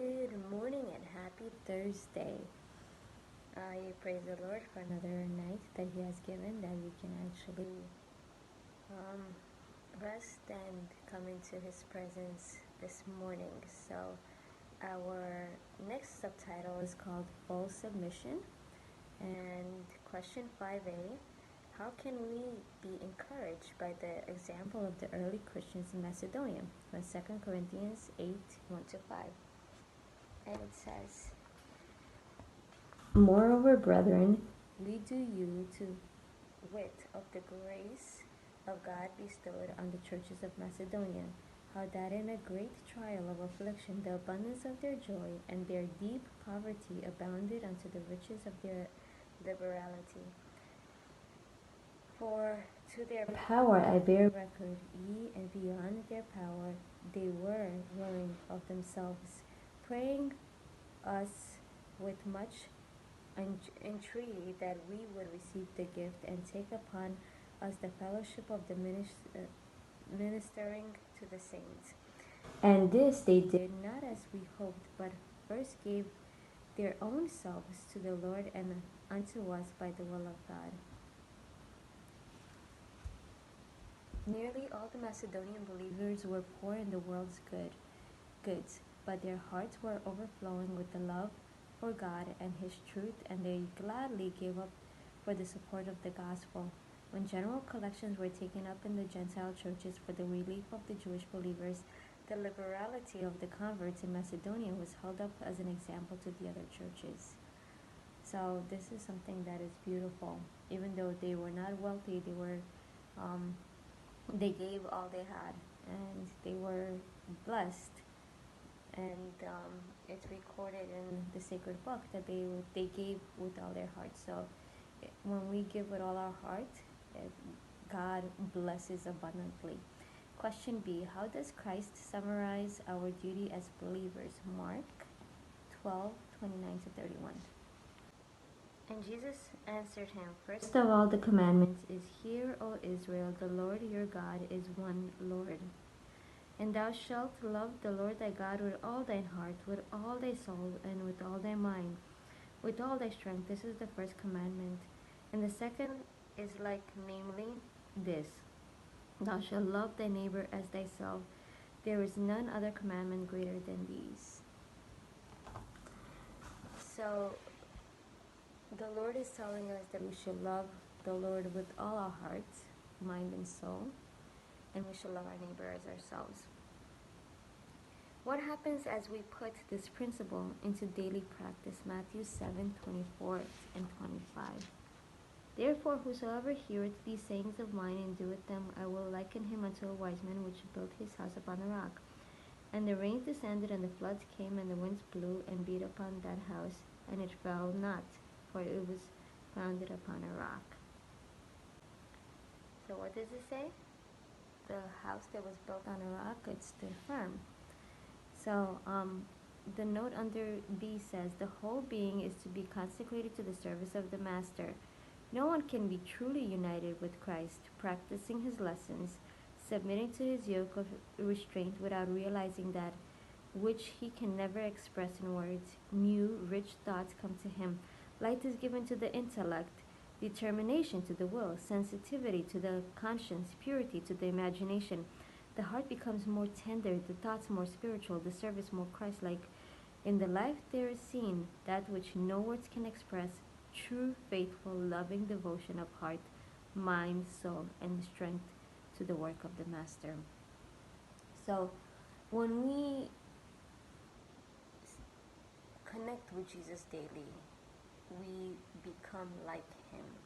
Good morning and happy Thursday. I praise the Lord for another night that He has given, that we can actually rest and come into His presence this morning. So, our next subtitle is called Full Submission. And question 5a: how can we be encouraged by the example of the early Christians in Macedonia? From 2 Corinthians 8:1-5. And it says, "Moreover, brethren, we do you to wit of the grace of God bestowed on the churches of Macedonia, how that in a great trial of affliction the abundance of their joy and their deep poverty abounded unto the riches of their liberality. For to their power I bear record, and beyond their power they were willing of themselves, praying us with much entreaty that we would receive the gift and take upon us the fellowship of the ministering to the saints. And this they did not as we hoped, but first gave their own selves to the Lord and unto us by the will of God." Nearly all the Macedonian believers were poor in the world's goods, but their hearts were overflowing with the love for God and His truth, and they gladly gave up for the support of the gospel. When general collections were taken up in the Gentile churches for the relief of the Jewish believers, the liberality of the converts in Macedonia was held up as an example to the other churches. So this is something that is beautiful. Even though they were not wealthy, they gave all they had, and they were blessed. And it's recorded in the sacred book that they gave with all their heart. So when we give with all our heart, God blesses abundantly. Question B: how does Christ summarize our duty as believers? Mark 12:29-31. And Jesus answered him, "First of all the commandments is, Hear, O Israel, the Lord your God is one Lord. And thou shalt love the Lord thy God with all thine heart, with all thy soul, and with all thy mind, with all thy strength." This is the first commandment. And the second is like, namely, this: thou shalt love thy neighbor as thyself. There is none other commandment greater than these. So the Lord is telling us that we should love the Lord with all our hearts, mind, and soul, and we should love our neighbor as ourselves. What happens as we put this principle into daily practice? Matthew 7:24-25. "Therefore whosoever heareth these sayings of mine and doeth them, I will liken him unto a wise man which built his house upon a rock. And the rains descended, and the floods came, and the winds blew and beat upon that house, and it fell not, for it was founded upon a rock." So what does it say? The house that was built on a rock, it stood firm. So the note under B says, the whole being is to be consecrated to the service of the Master. No one can be truly united with Christ, practicing His lessons, submitting to His yoke of restraint without realizing that which he can never express in words. New, rich thoughts come to him. Light is given to the intellect, determination to the will, sensitivity to the conscience, purity to the imagination. The heart becomes more tender, the thoughts more spiritual, the service more Christlike. In the life there is seen that which no words can express: true, faithful, loving devotion of heart, mind, soul, and strength to the work of the Master. So when we connect with Jesus daily, we become like Him.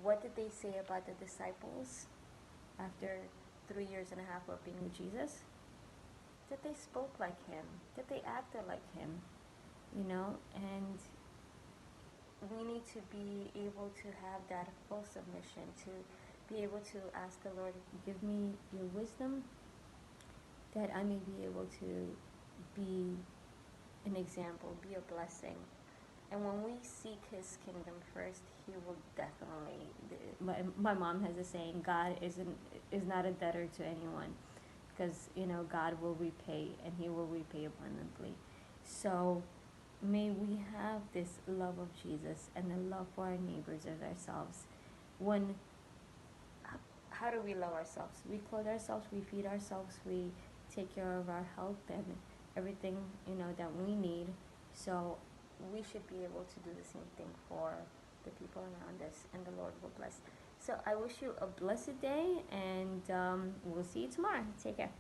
What did they say about the disciples after 3.5 years of being with Jesus? That they spoke like Him, that they acted like Him, and we need to be able to have that full submission, to be able to ask the Lord, give me your wisdom, that I may be able to be an example, be a blessing. And when we seek His kingdom first, He will definitely. My mom has a saying: God is not a debtor to anyone, because God will repay, and He will repay abundantly. So may we have this love of Jesus and the love for our neighbors as ourselves. When how do we love ourselves? We clothe ourselves, we feed ourselves, we take care of our health and everything, that we need. So we should be able to do the same thing for the people around us, and the Lord will bless. So I wish you a blessed day, and we'll see you tomorrow. Take care.